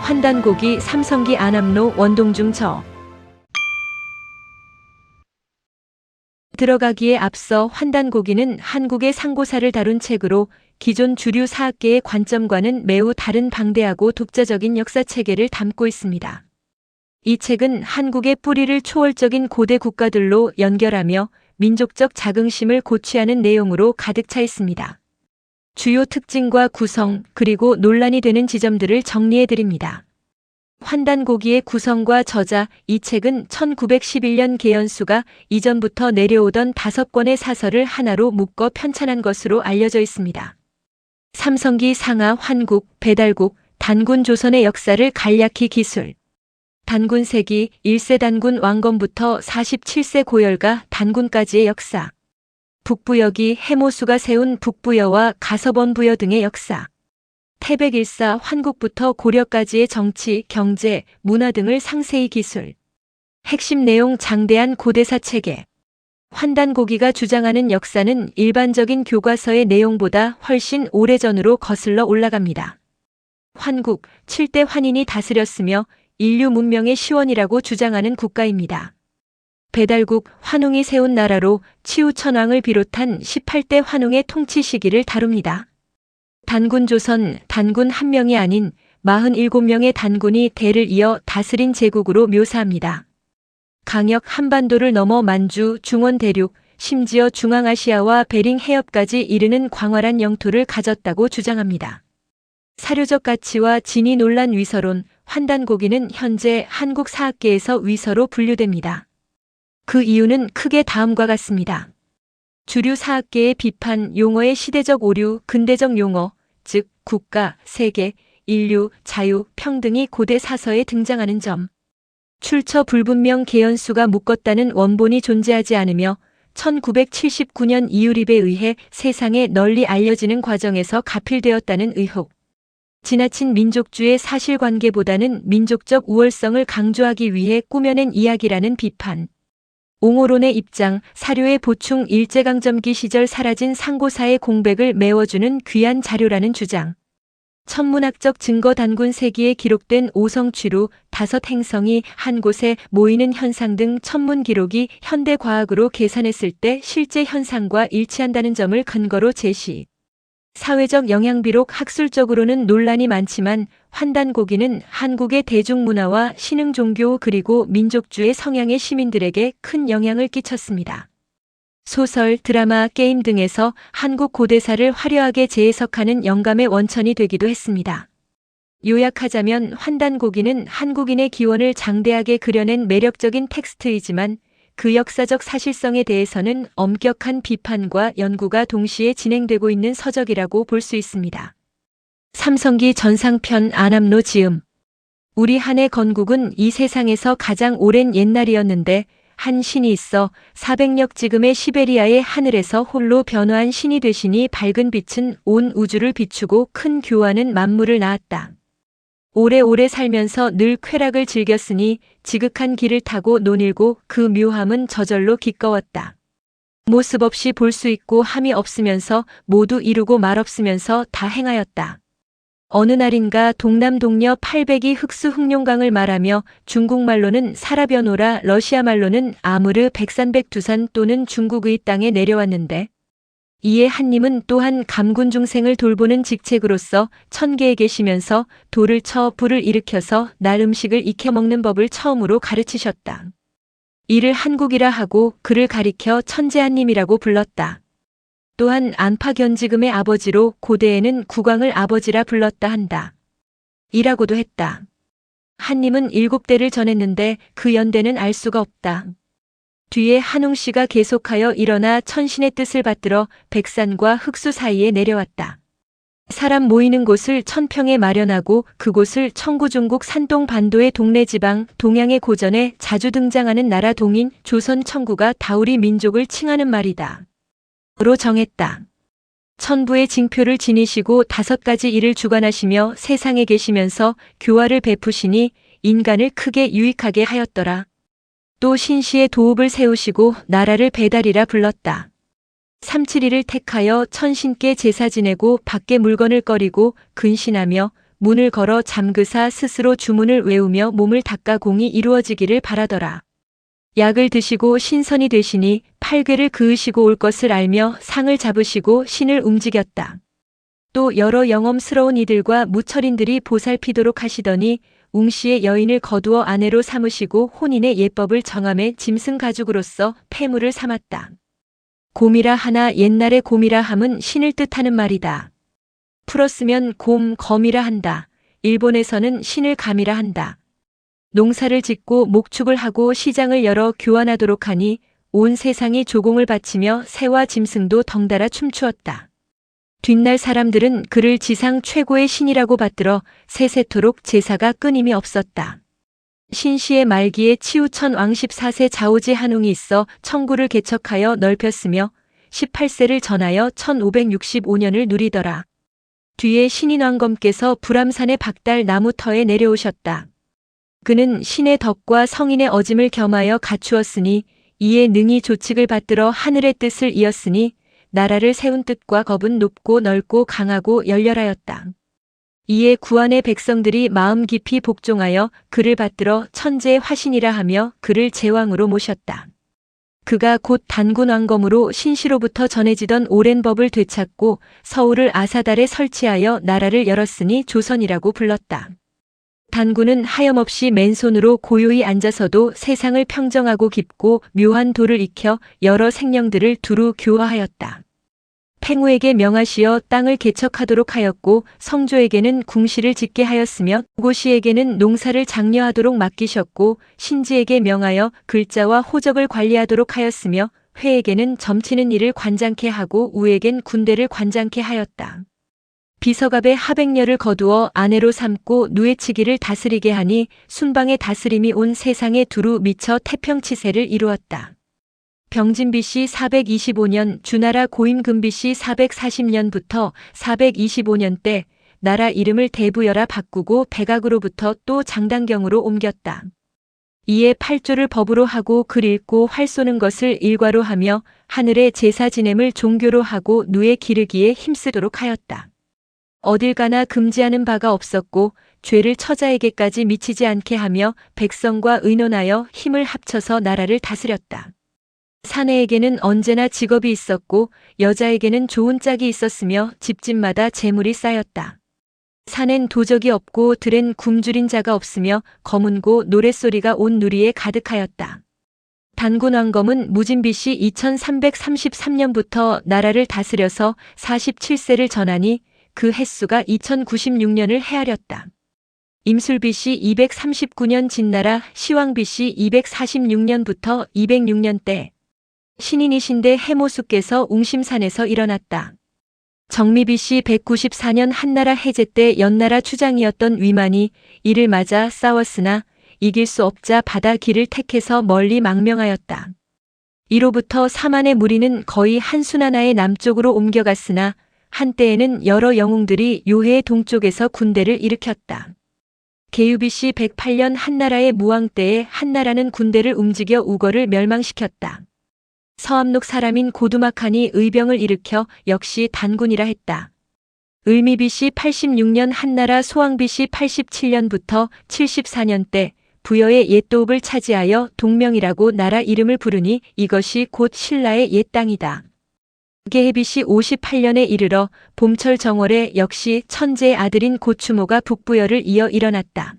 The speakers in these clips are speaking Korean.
환단고기 삼성기 안암로 원동중 저. 들어가기에 앞서 환단고기는 한국의 상고사를 다룬 책으로 기존 주류 사학계의 관점과는 매우 다른 방대하고 독자적인 역사체계를 담고 있습니다. 이 책은 한국의 뿌리를 초월적인 고대 국가들로 연결하며 민족적 자긍심을 고취하는 내용으로 가득 차 있습니다. 주요 특징과 구성 그리고 논란이 되는 지점들을 정리해드립니다. 환단고기의 구성과 저자. 이 책은 1911년 개연수가 이전부터 내려오던 5권의 사설을 하나로 묶어 편찬한 것으로 알려져 있습니다. 삼성기 상하 환국, 배달국, 단군 조선의 역사를 간략히 기술. 단군 세기 1세 단군 왕건부터 47세 고열가 단군까지의 역사. 북부여기 해모수가 세운 북부여와 가서번부여 등의 역사. 태백일사 환국부터 고려까지의 정치, 경제, 문화 등을 상세히 기술. 핵심 내용. 장대한 고대사 체계. 환단고기가 주장하는 역사는 일반적인 교과서의 내용보다 훨씬 오래전으로 거슬러 올라갑니다. 환국, 7대 환인이 다스렸으며 인류 문명의 시원이라고 주장하는 국가입니다. 배달국, 환웅이 세운 나라로 치우천왕을 비롯한 18대 환웅의 통치 시기를 다룹니다. 단군 조선, 단군 한 명이 아닌 47명의 단군이 대를 이어 다스린 제국으로 묘사합니다. 강역 한반도를 넘어 만주, 중원 대륙, 심지어 중앙아시아와 베링 해협까지 이르는 광활한 영토를 가졌다고 주장합니다. 사료적 가치와 진위 논란. 위서론. 환단고기는 현재 한국 사학계에서 위서로 분류됩니다. 그 이유는 크게 다음과 같습니다. 주류 사학계의 비판, 용어의 시대적 오류, 근대적 용어, 즉 국가, 세계, 인류, 자유, 평등이 고대 사서에 등장하는 점. 출처 불분명. 개연수가 묶었다는 원본이 존재하지 않으며 1979년 이유립에 의해 세상에 널리 알려지는 과정에서 가필되었다는 의혹. 지나친 민족주의 사실관계보다는 민족적 우월성을 강조하기 위해 꾸며낸 이야기라는 비판. 옹호론의 입장. 사료의 보충. 일제강점기 시절 사라진 상고사의 공백을 메워주는 귀한 자료라는 주장. 천문학적 증거. 단군 세기에 기록된 오성취루, 5행성이 한 곳에 모이는 현상 등 천문 기록이 현대 과학으로 계산했을 때 실제 현상과 일치한다는 점을 근거로 제시. 사회적 영향. 비록 학술적으로는 논란이 많지만 환단고기는 한국의 대중문화와 신흥 종교 그리고 민족주의 성향의 시민들에게 큰 영향을 끼쳤습니다. 소설, 드라마, 게임 등에서 한국 고대사를 화려하게 재해석하는 영감의 원천이 되기도 했습니다. 요약하자면 환단고기는 한국인의 기원을 장대하게 그려낸 매력적인 텍스트이지만 그 역사적 사실성에 대해서는 엄격한 비판과 연구가 동시에 진행되고 있는 서적이라고 볼 수 있습니다. 삼성기 전상편. 안암로 지음. 우리 한의 건국은 이 세상에서 가장 오랜 옛날이었는데 한 신이 있어 400력 지금의 시베리아의 하늘에서 홀로 변화한 신이 되시니 밝은 빛은 온 우주를 비추고 큰 교화는 만물을 낳았다. 오래오래 살면서 늘 쾌락을 즐겼으니 지극한 길을 타고 논일고 그 묘함은 저절로 기꺼웠다. 모습 없이 볼 수 있고 함이 없으면서 모두 이루고 말 없으면서 다 행하였다. 어느 날인가 동남 동녀 800이 흑수 흑룡강을 말하며 중국말로는 사라변호라 러시아 말로는 아무르 백산백두산 또는 중국의 땅에 내려왔는데 이에 한님은 또한 감군중생을 돌보는 직책으로서 천계에 계시면서 돌을 쳐 불을 일으켜서 날 음식을 익혀 먹는 법을 처음으로 가르치셨다. 이를 한국이라 하고 그를 가리켜 천재한님이라고 불렀다. 또한 안파견지금의 아버지로 고대에는 국왕을 아버지라 불렀다 한다. 이라고도 했다. 한님은 7대를 전했는데 그 연대는 알 수가 없다. 뒤에 한웅씨가 계속하여 일어나 천신의 뜻을 받들어 백산과 흑수 사이에 내려왔다. 사람 모이는 곳을 천평에 마련하고 그곳을 청구중국 산동 반도의 동네 지방 동양의 고전에 자주 등장하는 나라 동인 조선 청구가 다우리 민족을 칭하는 말이다. 로 정했다. 천부의 징표를 지니시고 5가지 일을 주관하시며 세상에 계시면서 교화를 베푸시니 인간을 크게 유익하게 하였더라. 또 신시의 도읍을 세우시고 나라를 배달이라 불렀다. 3-7일을 택하여 천신께 제사 지내고 밖에 물건을 꺼리고 근신하며 문을 걸어 잠그사 스스로 주문을 외우며 몸을 닦아 공이 이루어지기를 바라더라. 약을 드시고 신선이 되시니 팔괘를 그으시고 올 것을 알며 상을 잡으시고 신을 움직였다. 또 여러 영험스러운 이들과 무철인들이 보살피도록 하시더니 웅씨의 여인을 거두어 아내로 삼으시고 혼인의 예법을 정함에 짐승 가죽으로서 폐물을 삼았다. 곰이라 하나 옛날의 곰이라 함은 신을 뜻하는 말이다. 풀었으면 곰, 검이라 한다. 일본에서는 신을 감이라 한다. 농사를 짓고 목축을 하고 시장을 열어 교환하도록 하니 온 세상이 조공을 바치며 새와 짐승도 덩달아 춤추었다. 뒷날 사람들은 그를 지상 최고의 신이라고 받들어 세세토록 제사가 끊임이 없었다. 신시의 말기에 치우천 왕 14세 자오지 한웅이 있어 청구를 개척하여 넓혔으며 18세를 전하여 1565년을 누리더라. 뒤에 신인왕검께서 불암산의 박달 나무터에 내려오셨다. 그는 신의 덕과 성인의 어짐을 겸하여 갖추었으니 이에 능히 조칙을 받들어 하늘의 뜻을 이었으니 나라를 세운 뜻과 겁은 높고 넓고 강하고 열렬하였다. 이에 구한의 백성들이 마음 깊이 복종하여 그를 받들어 천재의 화신이라 하며 그를 제왕으로 모셨다. 그가 곧 단군왕검으로 신시로부터 전해지던 오랜 법을 되찾고 서울을 아사달에 설치하여 나라를 열었으니 조선이라고 불렀다. 단군은 하염없이 맨손으로 고요히 앉아서도 세상을 평정하고 깊고 묘한 도를 익혀 여러 생령들을 두루 교화하였다. 팽우에게 명하시어 땅을 개척하도록 하였고 성조에게는 궁시를 짓게 하였으며 고시에게는 농사를 장려하도록 맡기셨고 신지에게 명하여 글자와 호적을 관리하도록 하였으며 회에게는 점치는 일을 관장케 하고 우에겐 군대를 관장케 하였다. 비서갑의 하백녀를 거두어 아내로 삼고 누에치기를 다스리게 하니 순방의 다스림이 온 세상에 두루 미쳐 태평치세를 이루었다. 병진 BC 425년 주나라 고임금 BC 440년부터 425년 때 나라 이름을 대부여라 바꾸고 백악으로부터 또 장단경으로 옮겼다. 이에 팔조를 법으로 하고 글 읽고 활 쏘는 것을 일과로 하며 하늘의 제사 지냄을 종교로 하고 누에 기르기에 힘쓰도록 하였다. 어딜 가나 금지하는 바가 없었고 죄를 처자에게까지 미치지 않게 하며 백성과 의논하여 힘을 합쳐서 나라를 다스렸다. 사내에게는 언제나 직업이 있었고 여자에게는 좋은 짝이 있었으며 집집마다 재물이 쌓였다. 산엔 도적이 없고 들엔 굶주린 자가 없으며 검은고 노랫소리가 온 누리에 가득하였다. 단군왕검은 무진 BC 2333년부터 나라를 다스려서 47세를 전하니 그 횟수가 2096년을 헤아렸다. 임술 BC 239년 진나라 시왕 BC 246년부터 206년 때 신인이신데 해모수께서 웅심산에서 일어났다. 정미 BC 194년 한나라 해제 때 연나라 추장이었던 위만이 이를 맞아 싸웠으나 이길 수 없자 바다 길을 택해서 멀리 망명하였다. 이로부터 사만의 무리는 거의 한순하나의 남쪽으로 옮겨갔으나 한때에는 여러 영웅들이 요해의 동쪽에서 군대를 일으켰다. 계유 BC 108년 한나라의 무왕 때에 한나라는 군대를 움직여 우거를 멸망시켰다. 서암록 사람인 고두막한이 의병을 일으켜 역시 단군이라 했다. 을미 BC 86년 한나라 소왕 BC 87년부터 74년 때 부여의 옛도읍을 차지하여 동명이라고 나라 이름을 부르니 이것이 곧 신라의 옛 땅이다. 게해 BC 58년에 이르러 봄철 정월에 역시 천재의 아들인 고추모가 북부여를 이어 일어났다.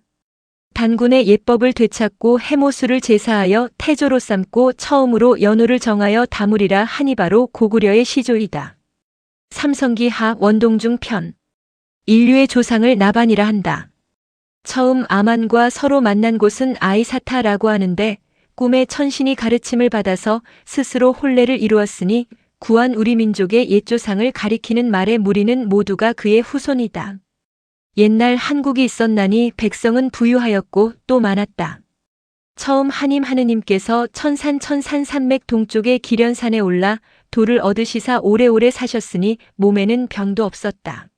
단군의 예법을 되찾고 해모수를 제사하여 태조로 삼고 처음으로 연호를 정하여 다물이라 하니 바로 고구려의 시조이다. 삼성기 하 원동중 편. 인류의 조상을 나반이라 한다. 처음 아만과 서로 만난 곳은 아이사타라고 하는데 꿈에 천신이 가르침을 받아서 스스로 혼례를 이루었으니 구한 우리 민족의 옛조상을 가리키는 말의 무리는 모두가 그의 후손이다. 옛날 한국이 있었나니 백성은 부유하였고 또 많았다. 처음 한임 하느님께서 천산 산맥 동쪽의 기련산에 올라 돌을 얻으시사 오래오래 사셨으니 몸에는 병도 없었다.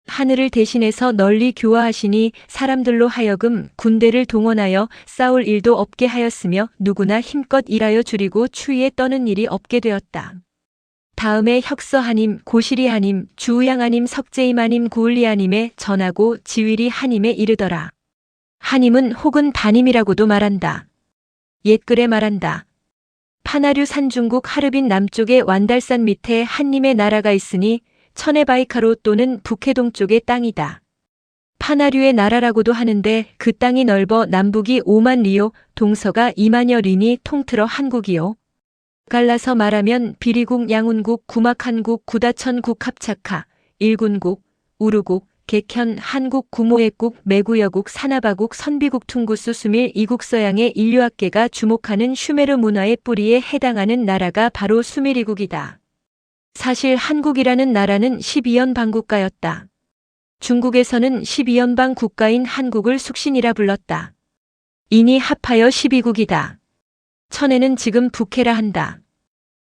하늘을 대신해서 널리 교화하시니 사람들로 하여금 군대를 동원하여 싸울 일도 없게 하였으며 누구나 힘껏 일하여 줄이고 추위에 떠는 일이 없게 되었다. 다음에 혁서하님, 고시리하님, 주우양하님, 석재임하님, 구울리하님에 전하고 지위리 하님에 이르더라. 하님은 혹은 다님이라고도 말한다. 옛글에 말한다. 파나류 산중국 하르빈 남쪽의 완달산 밑에 한님의 나라가 있으니 천에바이카로 또는 북해동 쪽의 땅이다. 파나류의 나라라고도 하는데 그 땅이 넓어 남북이 5만 리요, 동서가 2만여 리니 통틀어 한국이요. 갈라서 말하면 비리국, 양운국, 구막한국, 구다천국, 합착하, 일군국, 우루국, 객현, 한국, 구모액국, 매구여국, 사나바국, 선비국, 퉁구수, 수밀, 이국 서양의 인류학계가 주목하는 슈메르 문화의 뿌리에 해당하는 나라가 바로 수밀이국이다. 사실 한국이라는 나라는 12연방 국가였다. 중국에서는 12연방 국가인 한국을 숙신이라 불렀다. 이니 합하여 12국이다. 천에는 지금 북해라 한다.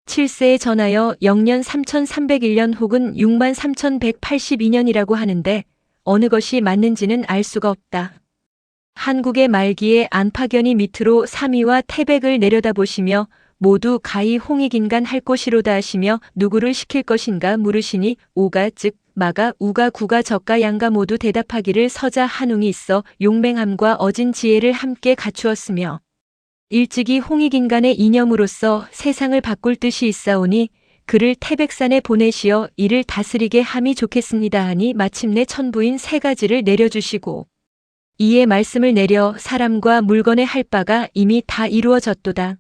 7세에 전하여 영년 3301년 혹은 63,182년이라고 하는데 어느 것이 맞는지는 알 수가 없다. 한국의 말기에 안파견이 밑으로 삼위와 태백을 내려다보시며 모두 가히 홍익인간 할 것이로다 하시며 누구를 시킬 것인가 물으시니 오가 즉 마가 우가 구가 적가 양가 모두 대답하기를 서자 한웅이 있어 용맹함과 어진 지혜를 함께 갖추었으며 일찍이 홍익인간의 이념으로서 세상을 바꿀 뜻이 있사오니 그를 태백산에 보내시어 이를 다스리게 함이 좋겠습니다 하니 마침내 천부인 세 가지를 내려주시고 이에 말씀을 내려 사람과 물건에 할 바가 이미 다 이루어졌도다.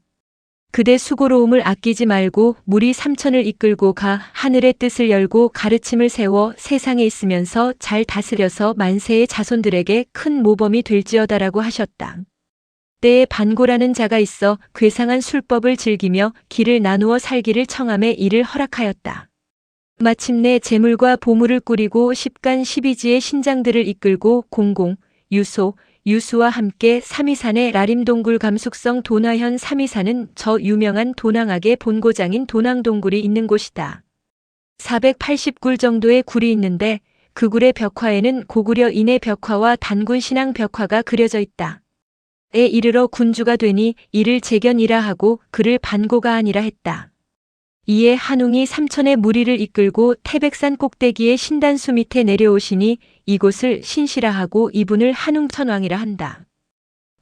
그대 수고로움을 아끼지 말고 무리 3천을 이끌고 가 하늘의 뜻을 열고 가르침을 세워 세상에 있으면서 잘 다스려서 만세의 자손들에게 큰 모범이 될지어다라고 하셨다. 때에 반고라는 자가 있어 괴상한 술법을 즐기며 길을 나누어 살기를 청함에 이를 허락하였다. 마침내 재물과 보물을 꾸리고 10간 12지의 신장들을 이끌고 공공, 유수와 함께 삼위산의 라림동굴 감숙성 도나현 삼위산은 저 유명한 도낭악의 본고장인 도낭동굴이 있는 곳이다. 480굴 정도의 굴이 있는데 그 굴의 벽화에는 고구려 인의 벽화와 단군 신앙 벽화가 그려져 있다. 에 이르러 군주가 되니 이를 재견이라 하고 그를 반고가 아니라 했다. 이에 한웅이 삼천의 무리를 이끌고 태백산 꼭대기의 신단수 밑에 내려오시니 이곳을 신시라 하고 이분을 한웅천왕이라 한다.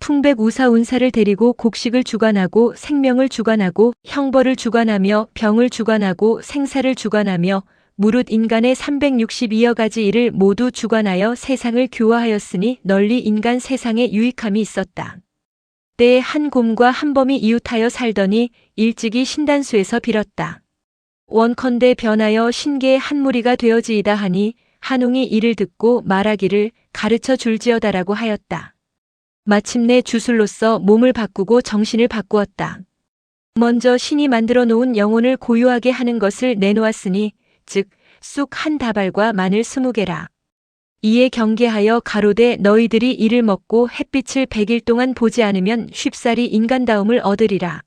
풍백우사 운사를 데리고 곡식을 주관하고 생명을 주관하고 형벌을 주관하며 병을 주관하고 생사를 주관하며 무릇 인간의 362여 가지 일을 모두 주관하여 세상을 교화하였으니 널리 인간 세상에 유익함이 있었다. 때에 한 곰과 한 범이 이웃하여 살더니 일찍이 신단수에서 빌었다. 원컨대 변하여 신계의 한 무리가 되어지이다 하니 한웅이 이를 듣고 말하기를 가르쳐 줄지어다라고 하였다. 마침내 주술로서 몸을 바꾸고 정신을 바꾸었다. 먼저 신이 만들어 놓은 영혼을 고요하게 하는 것을 내놓았으니 즉 쑥 한 다발과 마늘 20개라. 이에 경계하여 가로되 너희들이 이를 먹고 햇빛을 100일 동안 보지 않으면 쉽사리 인간다움을 얻으리라.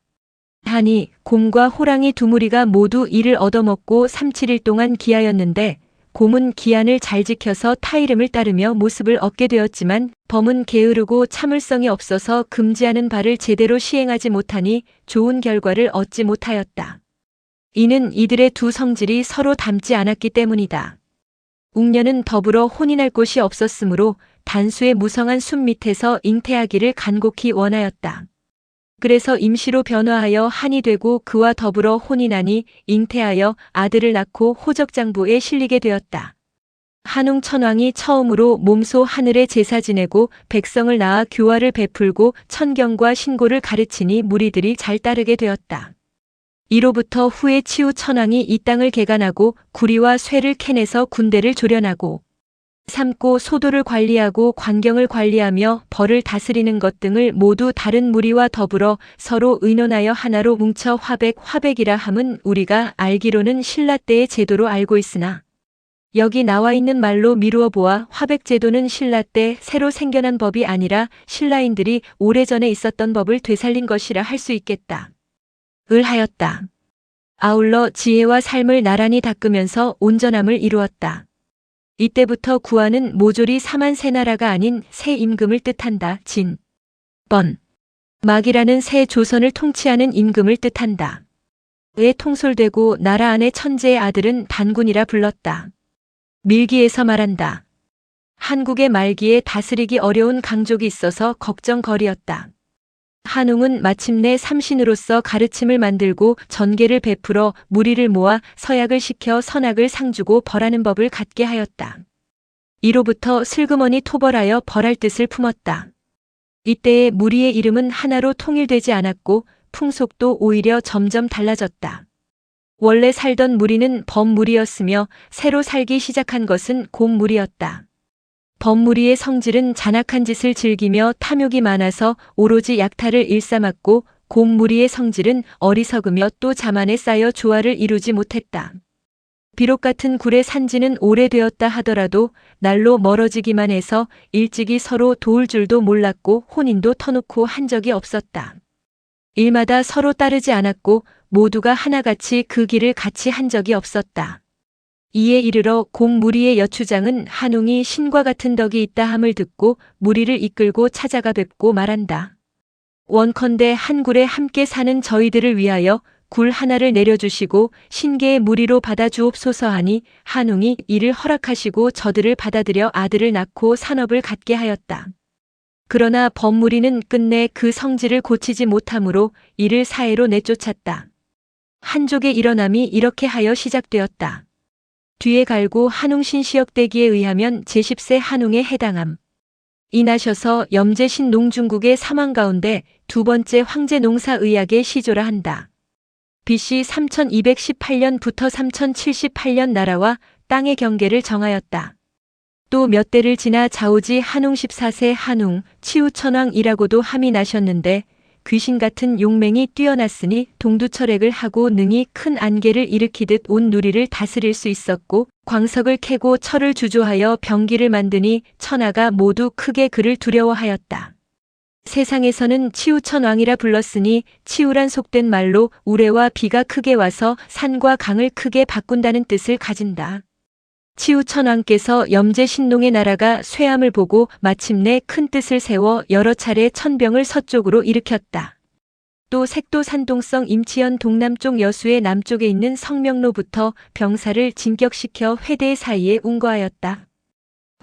하니 곰과 호랑이 두 무리가 모두 이를 얻어먹고 37일 동안 기하였는데 곰은 기한을 잘 지켜서 타 이름을 따르며 모습을 얻게 되었지만 범은 게으르고 참을성이 없어서 금지하는 바를 제대로 시행하지 못하니 좋은 결과를 얻지 못하였다. 이는 이들의 두 성질이 서로 닮지 않았기 때문이다. 웅녀는 더불어 혼인할 곳이 없었으므로 단수의 무성한 숲 밑에서 잉태하기를 간곡히 원하였다. 그래서 임시로 변화하여 한이 되고 그와 더불어 혼인하니 잉태하여 아들을 낳고 호적장부에 실리게 되었다. 한웅천왕이 처음으로 몸소 하늘에 제사 지내고 백성을 낳아 교화를 베풀고 천경과 신고를 가르치니 무리들이 잘 따르게 되었다. 이로부터 후에 치우 천왕이 이 땅을 개간하고 구리와 쇠를 캐내서 군대를 조련하고 삼고 소도를 관리하고 관경을 관리하며 벌을 다스리는 것 등을 모두 다른 무리와 더불어 서로 의논하여 하나로 뭉쳐 화백이라 함은 우리가 알기로는 신라 때의 제도로 알고 있으나 여기 나와 있는 말로 미루어 보아 화백제도는 신라 때 새로 생겨난 법이 아니라 신라인들이 오래전에 있었던 법을 되살린 것이라 할 수 있겠다. 을 하였다. 아울러 지혜와 삶을 나란히 닦으면서 온전함을 이루었다. 이때부터 구하는 모조리 사만 세나라가 아닌 새 임금을 뜻한다. 진, 번, 막이라는 새 조선을 통치하는 임금을 뜻한다. 에 통솔되고 나라 안의 천재의 아들은 단군이라 불렀다. 밀기에서 말한다. 한국의 말기에 다스리기 어려운 강족이 있어서 걱정거리였다. 한웅은 마침내 삼신으로서 가르침을 만들고 전계를 베풀어 무리를 모아 서약을 시켜 선악을 상주고 벌하는 법을 갖게 하였다. 이로부터 슬그머니 토벌하여 벌할 뜻을 품었다. 이때의 무리의 이름은 하나로 통일되지 않았고 풍속도 오히려 점점 달라졌다. 원래 살던 무리는 범무리였으며 새로 살기 시작한 것은 곰무리였다. 범무리의 성질은 잔악한 짓을 즐기며 탐욕이 많아서 오로지 약탈을 일삼았고 곰무리의 성질은 어리석으며 또 자만에 쌓여 조화를 이루지 못했다. 비록 같은 굴의 산지는 오래되었다 하더라도 날로 멀어지기만 해서 일찍이 서로 도울 줄도 몰랐고 혼인도 터놓고 한 적이 없었다. 일마다 서로 따르지 않았고 모두가 하나같이 그 길을 같이 한 적이 없었다. 이에 이르러 곰무리의 여추장은 한웅이 신과 같은 덕이 있다 함을 듣고 무리를 이끌고 찾아가 뵙고 말한다. 원컨대 한 굴에 함께 사는 저희들을 위하여 굴 하나를 내려주시고 신계의 무리로 받아주옵소서 하니 한웅이 이를 허락하시고 저들을 받아들여 아들을 낳고 산업을 갖게 하였다. 그러나 범무리는 끝내 그 성질을 고치지 못하므로 이를 사해로 내쫓았다. 한족의 일어남이 이렇게 하여 시작되었다. 뒤에 갈고 한웅 신시역대기에 의하면 제10세 한웅에 해당함. 이나셔서 염제신 농중국의 사망 가운데 두 번째 황제 농사의학의 시조라 한다. BC 3218년부터 3078년 나라와 땅의 경계를 정하였다. 또 몇 대를 지나 좌우지 한웅 14세 한웅, 치우천왕이라고도 함이 나셨는데 귀신 같은 용맹이 뛰어났으니 동두철액을 하고 능히 큰 안개를 일으키듯 온 누리를 다스릴 수 있었고 광석을 캐고 철을 주조하여 병기를 만드니 천하가 모두 크게 그를 두려워하였다. 세상에서는 치우천왕이라 불렀으니 치우란 속된 말로 우레와 비가 크게 와서 산과 강을 크게 바꾼다는 뜻을 가진다. 치우천왕께서 염제신농의 나라가 쇠함을 보고 마침내 큰 뜻을 세워 여러 차례 천병을 서쪽으로 일으켰다. 또 색도 산동성 임치현 동남쪽 여수의 남쪽에 있는 성명로부터 병사를 진격시켜 회대 사이에 운거하였다.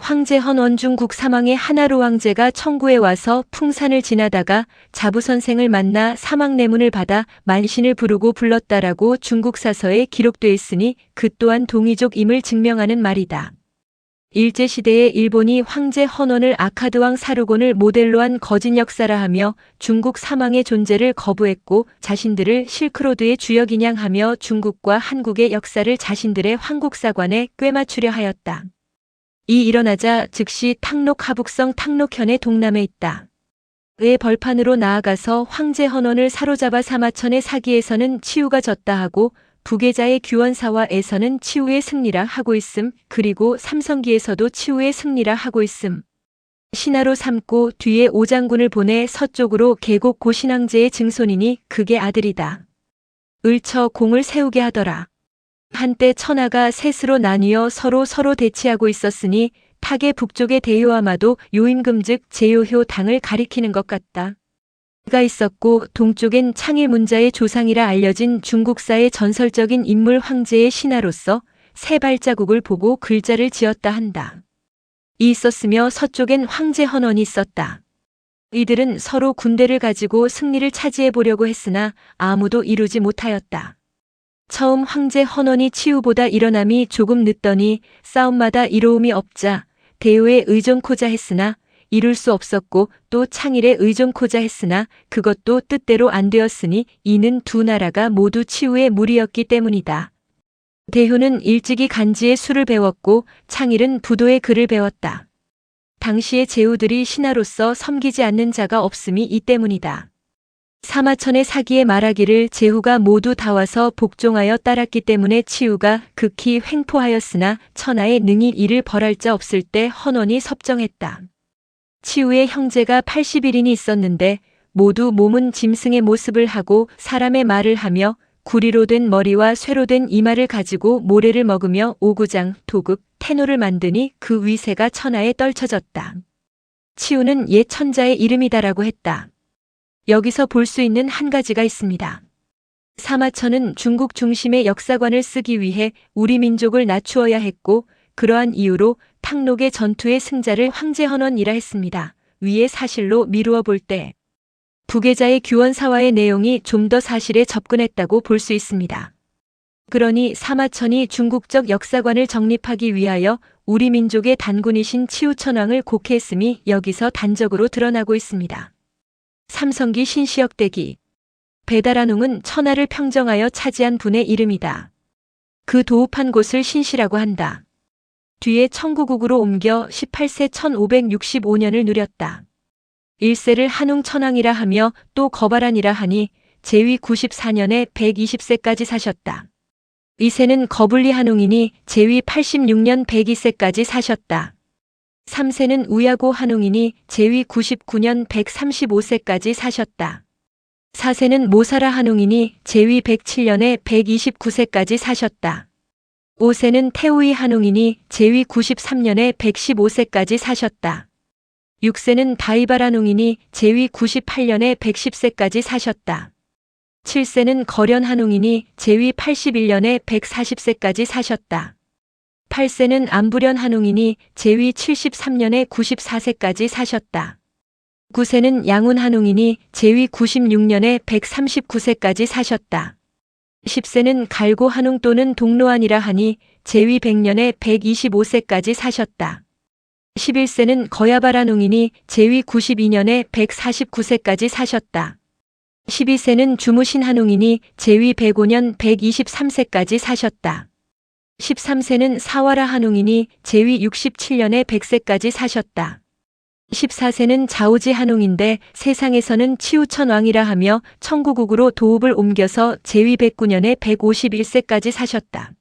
황제헌 원중국 사망의 하나로 왕제가 청구에 와서 풍산을 지나다가 자부선생을 만나 사망내문을 받아 만신을 부르고 불렀다라고 중국 사서에 기록돼 있으니 그 또한 동이족임을 증명하는 말이다. 일제시대에 일본이 황제 헌원을 아카드왕 사르곤을 모델로 한 거짓 역사라 하며 중국 사망의 존재를 거부했고 자신들을 실크로드의 주역이냥 하며 중국과 한국의 역사를 자신들의 황국사관에 꿰맞추려 하였다. 이 일어나자 즉시 탕록 하북성 탕록현의 동남에 있다. 의 벌판으로 나아가서 황제 헌원을 사로잡아 사마천의 사기에서는 치우가 졌다 하고 부계자의 규원사와에서는 치우의 승리라 하고 있음. 그리고 삼성기에서도 치우의 승리라 하고 있음. 신하로 삼고 뒤에 오장군을 보내 서쪽으로 계곡 고신왕제의 증손이니 그게 아들이다. 을처 공을 세우게 하더라. 한때 천하가 셋으로 나뉘어 서로 대치하고 있었으니 탁의 북쪽의 대요아마도 요임금 즉 제요효 당을 가리키는 것 같다. 가 있었고 동쪽엔 창일문자의 조상이라 알려진 중국사의 전설적인 인물 황제의 신하로서 새 발자국을 보고 글자를 지었다 한다. 이 있었으며 서쪽엔 황제 헌원이 있었다. 이들은 서로 군대를 가지고 승리를 차지해 보려고 했으나 아무도 이루지 못하였다. 처음 황제 헌원이 치우보다 일어남이 조금 늦더니 싸움마다 이로움이 없자 대요에 의존코자 했으나 이룰 수 없었고 또 창일에 의존코자 했으나 그것도 뜻대로 안 되었으니 이는 두 나라가 모두 치우의 무리였기 때문이다. 대효는 일찍이 간지의 수를 배웠고 창일은 부도의 글을 배웠다. 당시의 제후들이 신하로서 섬기지 않는 자가 없음이 이 때문이다. 사마천의 사기에 말하기를 제후가 모두 다 와서 복종하여 따랐기 때문에 치우가 극히 횡포하였으나 천하에 능히 이를 벌할 자 없을 때 헌원이 섭정했다. 치우의 형제가 80일인이 있었는데 모두 몸은 짐승의 모습을 하고 사람의 말을 하며 구리로 된 머리와 쇠로 된 이마를 가지고 모래를 먹으며 오구장, 도극, 태노를 만드니 그 위세가 천하에 떨쳐졌다. 치우는 옛 천자의 이름이다라고 했다. 여기서 볼 수 있는 한 가지가 있습니다. 사마천은 중국 중심의 역사관을 쓰기 위해 우리 민족을 낮추어야 했고 그러한 이유로 탕록의 전투의 승자를 황제헌원이라 했습니다. 위의 사실로 미루어 볼 때 부계자의 규원사화의 내용이 좀 더 사실에 접근했다고 볼 수 있습니다. 그러니 사마천이 중국적 역사관을 정립하기 위하여 우리 민족의 단군이신 치우천왕을 곡해했음이 여기서 단적으로 드러나고 있습니다. 삼성기 신시역대기 배달한웅은 천하를 평정하여 차지한 분의 이름이다. 그 도읍한 곳을 신시라고 한다. 뒤에 청구국으로 옮겨 18세 1565년을 누렸다. 1세를 한웅천왕이라 하며 또 거발한이라 하니 제위 94년에 120세까지 사셨다. 2세는 거불리 한웅이니 제위 86년 102세까지 사셨다. 3세는 우야고 한웅이니 제위 99년 135세까지 사셨다. 4세는 모사라 한웅이니 제위 107년에 129세까지 사셨다. 5세는 태우이 한웅이니 제위 93년에 115세까지 사셨다. 6세는 다이발 한웅이니 제위 98년에 110세까지 사셨다. 7세는 거련 한웅이니 제위 81년에 140세까지 사셨다. 8세는 안부련 한웅이니 제위 73년에 94세까지 사셨다. 9세는 양운 한웅이니 제위 96년에 139세까지 사셨다. 10세는 갈고 한웅 또는 동로안이라 하니 제위 100년에 125세까지 사셨다. 11세는 거야발 한웅이니 제위 92년에 149세까지 사셨다. 12세는 주무신 한웅이니 제위 105년 123세까지 사셨다. 13세는 사와라 한웅이니 제위 67년에 100세까지 사셨다. 14세는 자오지 한웅인데 세상에서는 치우천왕이라 하며 청구국으로 도읍을 옮겨서 제위 109년에 151세까지 사셨다.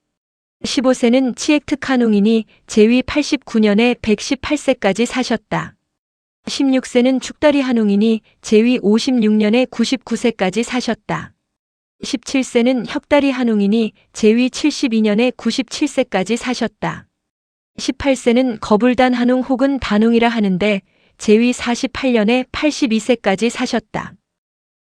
15세는 치액특 한웅이니 제위 89년에 118세까지 사셨다. 16세는 축다리 한웅이니 제위 56년에 99세까지 사셨다. 17세는 혁다리 한웅이니 제위 72년에 97세까지 사셨다. 18세는 거불단 한웅 혹은 단웅이라 하는데 제위 48년에 82세까지 사셨다.